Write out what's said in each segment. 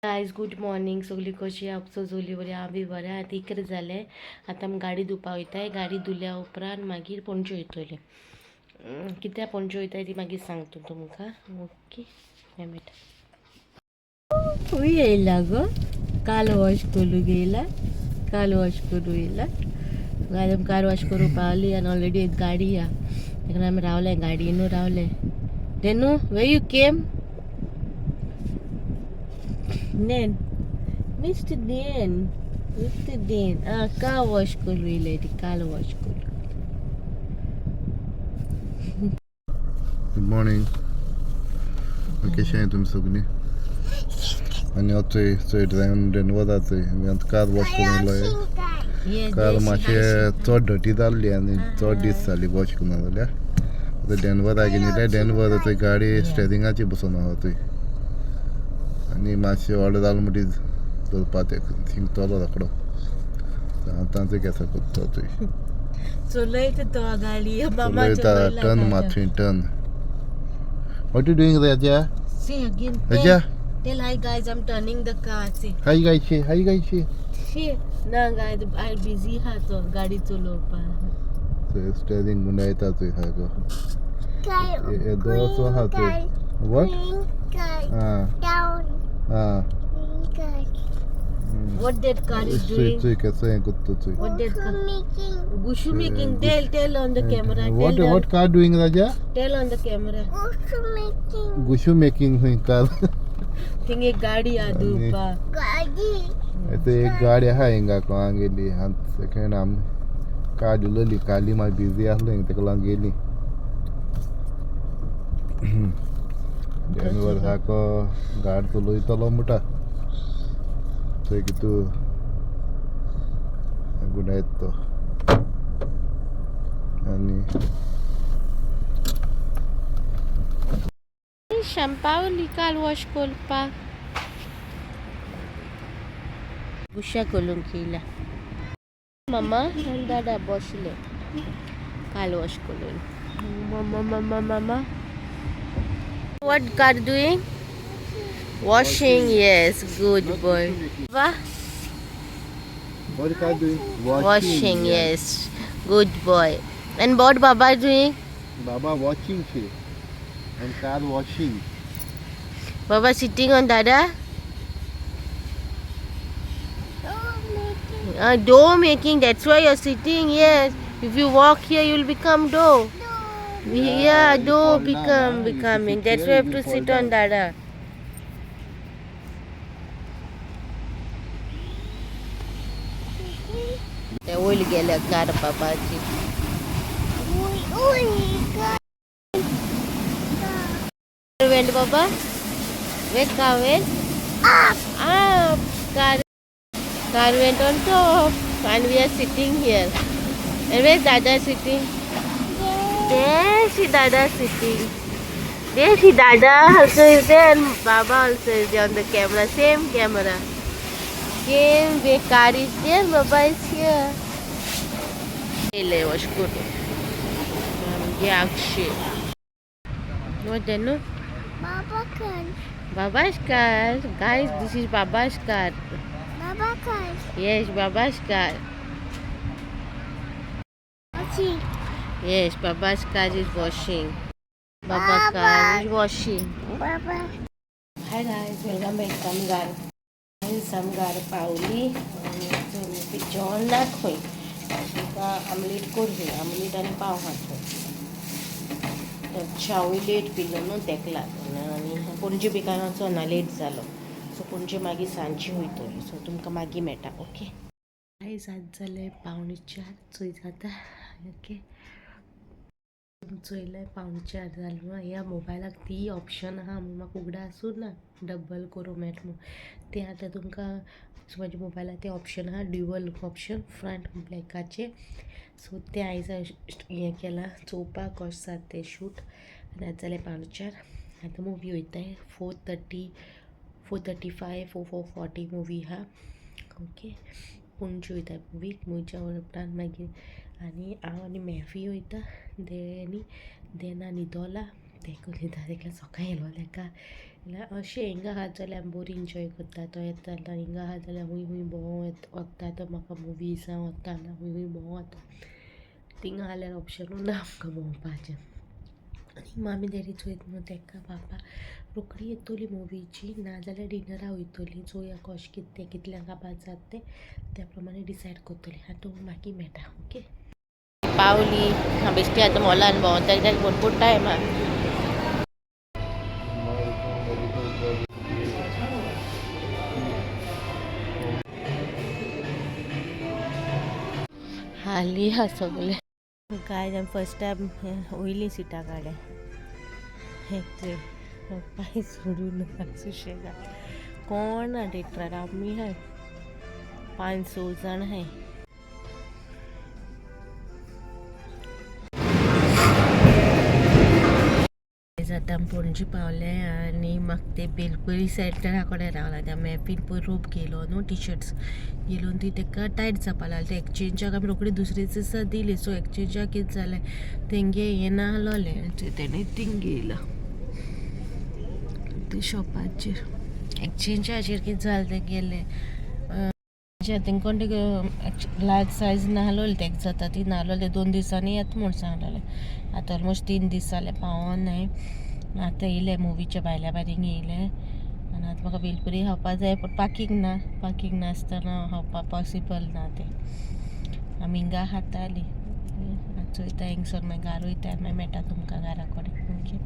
Guys good morning. सगळी कशी आपसो जोली बरी आमी बरें. आतां इकरा जालें. आतां आमी गाडी धुवपा वयताय. गाडी धुल्या उपरांत मागीर पणजे वयतले. कित्याक पणजे वयताय ती मागीर सांगता तुमकां. ओके मेळटा. खूंय येयला गो. काल वॉश करूंक येयला. काल वॉश करूंक येयला. आमी कार वॉश करूंक पावली आनी ऑलरेडी एक गाडी हा. ताका आमी रावले गाडयेनू रावले. देनू way you came Nen, Mr. Den, Mr. Den. Car wash करू येयले ती कार वॉश करू. Good morning. कशें आहे तुमी सगळीं? आनी चोय चोयट जावन डेनवर जातोय. आमी कार वॉश करून येयलोय. कार मातशें चड डर्टी जाल्ली आनी चड दीस जाली वॉश करून जाल्यार आतां डेनवरा गेली. डेनवर थंय गाडी स्टेरिंगाची बसून आहा थंय आनी मातशें व्हड जालें म्हणटी चलपा ते थिंगतलो रोखडो. आतां थंय केंसां कोत्ता थंय चलयता तो गाडी. चलयता टर्न मार थंय turn. What you doing, Raja? See again. Raja? Tell hi guys, I'm turning the car. See. Hi guys, hi guys. See. ना guys, I'm busy हा तो गाडी चलोवपा. So steering गुंडायता थंय हा गो. ये दोसो हा थंय. What? Down. What that car is doing? थंय केंसां हें कोत्ता थंय. What that car? Gushu making. Tell on the camera. What car doing, Raja? Tell on the camera. Gushu making थंय कार. थिंग एक गाडी आ धुवपा. ते एक गाडी आहा हिंगा कोण गेली आनी सेकेंड आमी कार उलयली काली मागीर बिजी आसलो हिंगा तेका लागून गेली. डेनवर साको गाडी चलयतलो म्हणटा थंय कितू गुंडायत तो आनी शॅम्पावली काल वॉश करपाक. गुशा करूंक येयला. मम्मा आनी दादा बसले काल वॉश करून. मम्मा what car doing? Washing. Yes, good boy. What car doing? Washing. Yes, good boy. And what Baba doing? Baba watching she and car washing. Baba sitting on Dada. Dough making. That's why you're sitting. Yes. If you walk here, you'll become dough. Yeah, dough becoming. That's why you have to sit on Dada. They will get a car, Papa. Went, Papa? Where car went? Up. Car went on top. And we are sitting here. And where's Dada sitting? There she Dada sitting. There she Dada also is there and Baba also is there on the camera. Same camera. Same way car is there. Baba is here. Ele wash good. Yakshi. What then? No? Baba car. Baba's car. Guys, this is Baba's car. Baba car. Yes, Baba's car. Washing. Yes, Baba's car is washing. Baba's car is washing. Baba. Hi guys, welcome back to Samgar. Samgar पावली आणि जेवण दाखोय. तुका omelette करूं. Omelette आनी पाव हाडतो. चावूय late pillow न्हू तेका लागून आनी पणजे बिकानाचो ना लेट जालो. सो पणजे मागीर सांजची वयतली. सो तुमकां मागीर मेळटा. ओके. आयज जाले 3:45 चोय जाता. ओके. चोयलें 3:45 जालें. ह्या मोबायलाक ती ऑप्शन आहा म्हाका उगडा आसूं ना डबल करूं मेळटा म्हूण. तें आतां तुमकां म्हाज्या मोबायलार तें ऑप्शन आहा ड्युअल ऑप्शन फ्रंट ब्लॅकाचें. सो तें आयज हें केलां चोवपाक कशें जाता तें शूट. आनी आतां जालें 3:45. आतां मुवी वयताय 4:30, 4:35, 4:40 मुवी आहा. ओके. पणजे वयता मुवीक. मुवीच्या उपरांत मागीर आनी हांव आनी मेफी वयता. देन आनी दोला तेका उलयता तेका सकाळीं येयलो तेका अशें हिंगा आहात जाल्यार आमी बरी एन्जॉय करता तो येता जाल्यार हिंगा आहात जाल्यार हूंय हूंय भोंवो वता तो म्हाका मुवीजां वता ना हूंय हूंय भोंवो वता थिंगा जाल्यार ऑप्शनूच ना आमकां भोंवपाचें आनी मामी डॅडी चोयत न्हू तेका बाबा रोखडी येतली मुवीची नाजाल्यार डिनरा वयतली चोया कशें कितें कितल्यांक आबाद जाता तें त्या प्रमाणे डिसायड करतली आतां मागीर मेळटा ओके पावली हांव बेश्टी आतां मॉलान भोंवता कित्याक भरपूर टायम आहा हाली हा सगळे काय फर्स्ट टायम वयली सिटा काड्या हे पांय सोडून सुशेगाद कोण ना थिएटरार आमी हाय 5-6 जाण हाय आतां पणजी पावले आनी म्हाका ते बेलपरी सेंटरा कडेन रावला त्या मॅपीन पळय रोप गेलो न्हू टिशर्ट्स गेलो ती तेका टायट जावपा लागली ते एक्सचेंजाक आमी रोखडी दुसरेच दिसा दिली सो एक्सचेंजाक कितें जालें तेंगे हें नाहलोलें तेणें थिंग गेला ते शॉपाचेर एक्सचेंजाचेर कितें जालें तें गेलें तेंकोन लार्ज सायज नाहलोली तेका जाता ती नाहलोली 2 दिसांनी येता म्हूण सांगलेलें आतां ऑलमोस्ट 3 दीस जाले पावोनाय आतां येयलें मुवीच्या भायल्या भायल्यान येयलें आनी आतां म्हाका बेलपुरी खावपा जाय पूण पार्किंग नासतना खावपाक पॉसिबल ना तें आमी हिंगा खातालीं चोयता हिंगसर मागीर घारा वयता आनी मागीर मेळटा तुमकां घारा कडेन ओके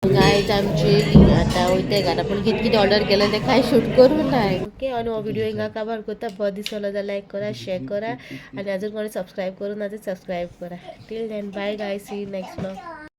गायज आमची आतां वयता घरा पूण कितें कितें ऑर्डर केलें तें कांय शूट करूं ना ओके आनी हो व्हिडिओ हिंगा काबार करता बरो दिसलो जाल्यार लायक करा शेअर करा आनी आजून कोणी सबस्क्रायब करूं ना जाल्यार सबस्क्रायब करा टील then bye guys see you next vlog